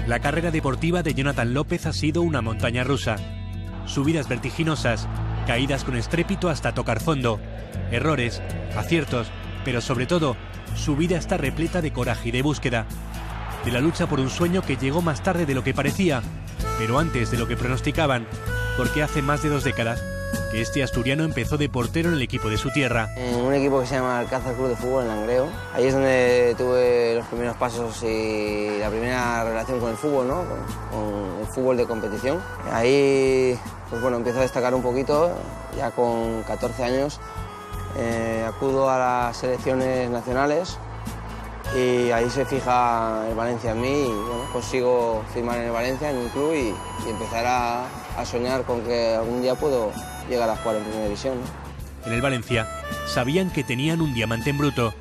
La carrera deportiva de Jonathan López ha sido una montaña rusa. Subidas vertiginosas, caídas con estrépito hasta tocar fondo, errores, aciertos, pero sobre todo, su vida está repleta de coraje y de búsqueda. De la lucha por un sueño que llegó más tarde de lo que parecía, pero antes de lo que pronosticaban, porque hace más de 2 décadas que este asturiano empezó de portero en el equipo de su tierra. En un equipo que se llama Alcázar Club de Fútbol en Langreo. Ahí es donde tuve los primeros pasos y la primera relación con el fútbol, ¿no? Con el fútbol de competición. Ahí, pues bueno, empiezo a destacar un poquito, ya con 14 años. Acudo a las selecciones nacionales y ahí se fija el Valencia en mí y bueno, consigo firmar en el Valencia, en un club y empezar a soñar con que algún día puedo llegar a jugar en Primera División, ¿no? En el Valencia sabían que tenían un diamante en bruto.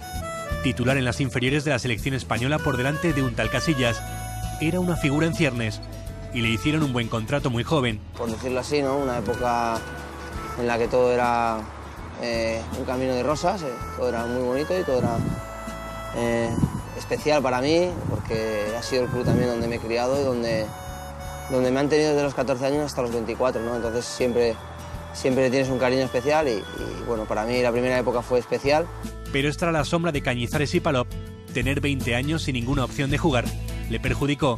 Titular en las inferiores de la selección española por delante de un tal Casillas. Era una figura en ciernes y le hicieron un buen contrato muy joven. Por decirlo así, ¿no? Una época en la que todo era un camino de rosas, todo era muy bonito y todo era especial para mí, porque ha sido el club también donde me he criado y donde me han tenido desde los 14 años hasta los 24, ¿no? Entonces siempre tienes un cariño especial y bueno, para mí la primera época fue especial. Pero estar a la sombra de Cañizares y Palop, tener 20 años sin ninguna opción de jugar, le perjudicó.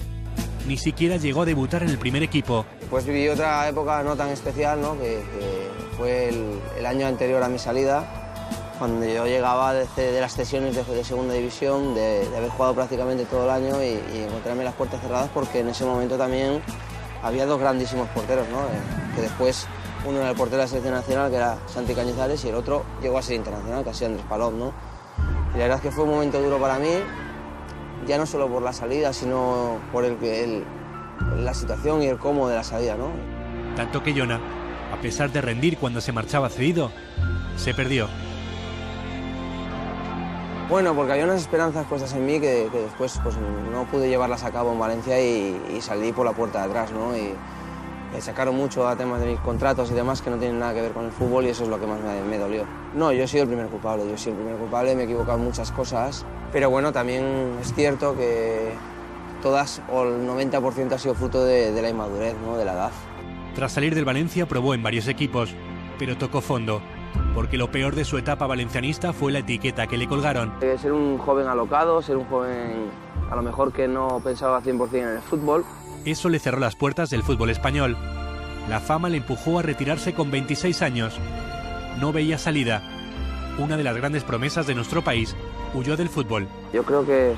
Ni siquiera llegó a debutar en el primer equipo. Pues viví otra época no tan especial, ¿no? que fue el año anterior a mi salida, cuando yo llegaba de las sesiones de segunda división, de haber jugado prácticamente todo el año y encontrarme las puertas cerradas, porque en ese momento también había 2 grandísimos porteros, ¿no? Que después uno era el portero de la selección nacional, que era Santi Cañizares, y el otro llegó a ser internacional, que ha sido Andrés Palop, ¿no? Y la verdad es que fue un momento duro para mí, ya no solo por la salida, sino por la situación y el cómo de la salida, ¿no? Tanto que Jona, a pesar de rendir cuando se marchaba cedido, se perdió. Bueno, porque había unas esperanzas puestas en mí que después pues, no pude llevarlas a cabo en Valencia y salí por la puerta de atrás, ¿no? Y sacaron mucho a temas de mis contratos y demás que no tienen nada que ver con el fútbol y eso es lo que más me dolió. No, yo he sido el primer culpable, me he equivocado en muchas cosas, pero bueno, también es cierto que todas o el 90% ha sido fruto de la inmadurez, ¿no? De la edad. Tras salir del Valencia probó en varios equipos, pero tocó fondo, porque lo peor de su etapa valencianista fue la etiqueta que le colgaron. Ser un joven alocado, ser un joven a lo mejor que no pensaba 100% en el fútbol. Eso le cerró las puertas del fútbol español. La fama le empujó a retirarse con 26 años. No veía salida. Una de las grandes promesas de nuestro país huyó del fútbol. Yo creo que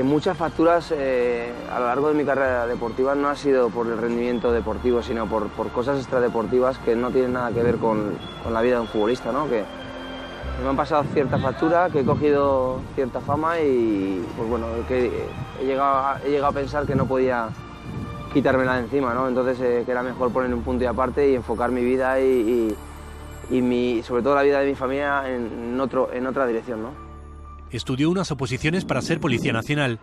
muchas facturas a lo largo de mi carrera deportiva no ha sido por el rendimiento deportivo, sino por cosas extradeportivas que no tienen nada que ver con la vida de un futbolista, ¿no? Que me han pasado cierta factura, que he cogido cierta fama y pues bueno, que he llegado a pensar que no podía quitármela de encima, ¿no? Entonces que era mejor poner un punto y aparte y enfocar mi vida y sobre todo la vida de mi familia en otra dirección, ¿no? Estudió unas oposiciones para ser Policía Nacional,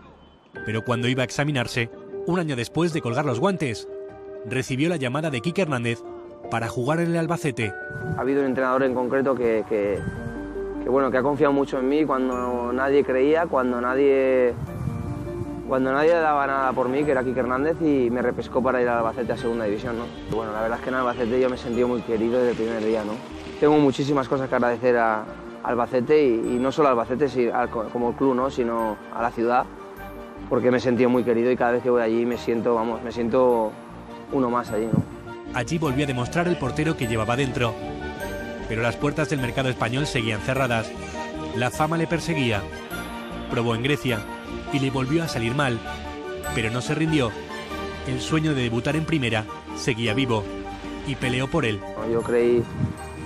pero cuando iba a examinarse, un año después de colgar los guantes, recibió la llamada de Quique Hernández para jugar en el Albacete. Ha habido un entrenador en concreto que ha confiado mucho en mí cuando nadie creía, cuando nadie daba nada por mí, que era Quique Hernández, y me repescó para ir al Albacete a segunda división, ¿no? Y bueno, la verdad es que en Albacete yo me he sentido muy querido desde el primer día, ¿no? Tengo muchísimas cosas que agradecer a Albacete y no solo a Albacete como el club, ¿no? Sino a la ciudad, porque me he sentido muy querido y cada vez que voy allí me siento uno más allí, ¿no? Allí volvió a demostrar el portero que llevaba dentro, pero las puertas del mercado español seguían cerradas. La fama le perseguía. Probó en Grecia y le volvió a salir mal, pero no se rindió. El sueño de debutar en primera seguía vivo y peleó por él. Yo creí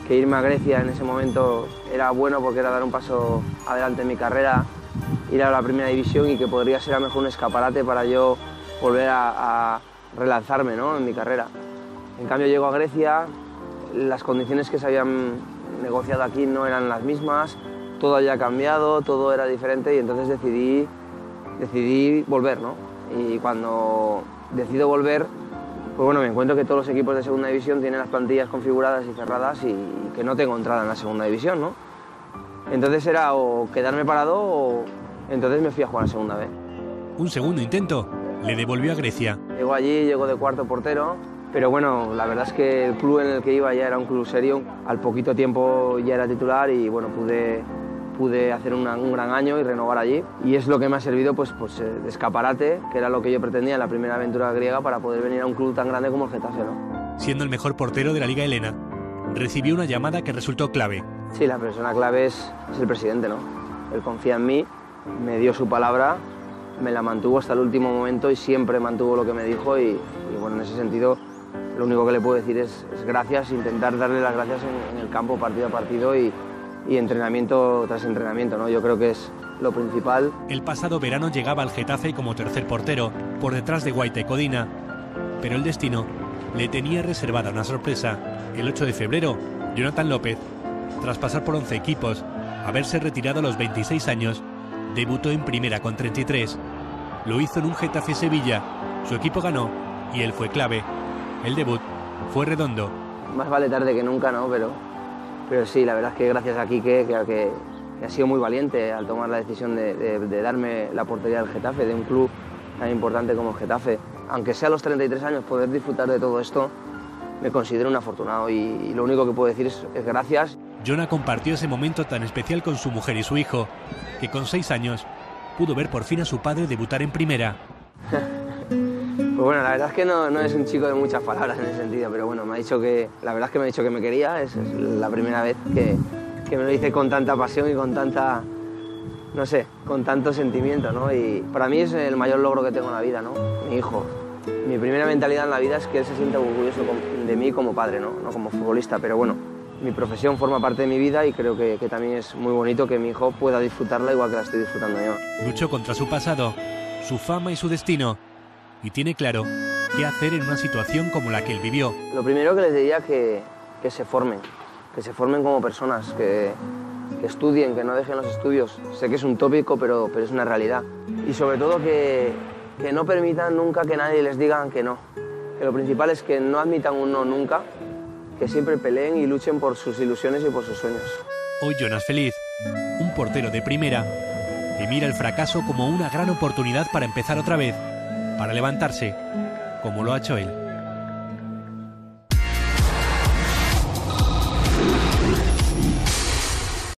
que irme a Grecia en ese momento era bueno porque era dar un paso adelante en mi carrera, ir a la primera división y que podría ser a lo mejor un escaparate para yo volver a relanzarme, ¿no? En mi carrera. En cambio llego a Grecia, las condiciones que se habían negociado aquí no eran las mismas, todo había cambiado, todo era diferente y entonces decidí volver, ¿no? Y cuando decido volver, pues bueno, me encuentro que todos los equipos de segunda división tienen las plantillas configuradas y cerradas y que no tengo entrada en la segunda división, ¿no? Entonces era o quedarme parado o entonces me fui a jugar a segunda B. Un segundo intento le devolvió a Grecia. Llegó allí, llegó de cuarto portero, pero bueno, la verdad es que el club en el que iba ya era un club serio. Al poquito tiempo ya era titular y bueno, pude hacer un gran año y renovar allí. Y es lo que me ha servido pues de escaparate, que era lo que yo pretendía en la primera aventura griega para poder venir a un club tan grande como el Getafe, ¿no? Siendo el mejor portero de la Liga Helena, recibió una llamada que resultó clave. Sí, la persona clave es el presidente, ¿no? Él confía en mí, me dio su palabra, me la mantuvo hasta el último momento y siempre mantuvo lo que me dijo y bueno, en ese sentido lo único que le puedo decir es gracias, intentar darle las gracias en el campo partido a partido y entrenamiento tras entrenamiento, ¿no? Yo creo que es lo principal. El pasado verano llegaba al Getafe como tercer portero, por detrás de Guaita y Codina, pero el destino le tenía reservada una sorpresa. El 8 de febrero, Jonathan López, tras pasar por 11 equipos, haberse retirado a los 26 años, debutó en primera con 33. Lo hizo en un Getafe Sevilla, su equipo ganó y él fue clave. El debut fue redondo. Más vale tarde que nunca, ¿no? Pero sí, la verdad es que gracias a Quique, que ha sido muy valiente al tomar la decisión de darme la portería del Getafe, de un club tan importante como el Getafe. Aunque sea a los 33 años, poder disfrutar de todo esto, me considero un afortunado y lo único que puedo decir es gracias. Jonah compartió ese momento tan especial con su mujer y su hijo, que con 6 años pudo ver por fin a su padre debutar en primera. Pues bueno, la verdad es que no es un chico de muchas palabras en ese sentido, pero bueno, la verdad es que me ha dicho que me quería, es la primera vez que me lo dice con tanta pasión y con tanta, no sé, con tanto sentimiento, ¿no? Y para mí es el mayor logro que tengo en la vida, ¿no? Mi hijo. Mi primera mentalidad en la vida es que él se sienta orgulloso de mí como padre, ¿no? No como futbolista, pero bueno, mi profesión forma parte de mi vida y creo que también es muy bonito que mi hijo pueda disfrutarla igual que la estoy disfrutando yo. Luchó contra su pasado, su fama y su destino, y tiene claro qué hacer en una situación como la que él vivió. Lo primero que les diría que se formen como personas, que estudien, que no dejen los estudios. Sé que es un tópico, pero es una realidad. Y sobre todo que no permitan nunca que nadie les diga que no. Que lo principal es que no admitan un no nunca, que siempre peleen y luchen por sus ilusiones y por sus sueños. Hoy Jonas feliz, un portero de primera, que mira el fracaso como una gran oportunidad para empezar otra vez, para levantarse, como lo ha hecho él.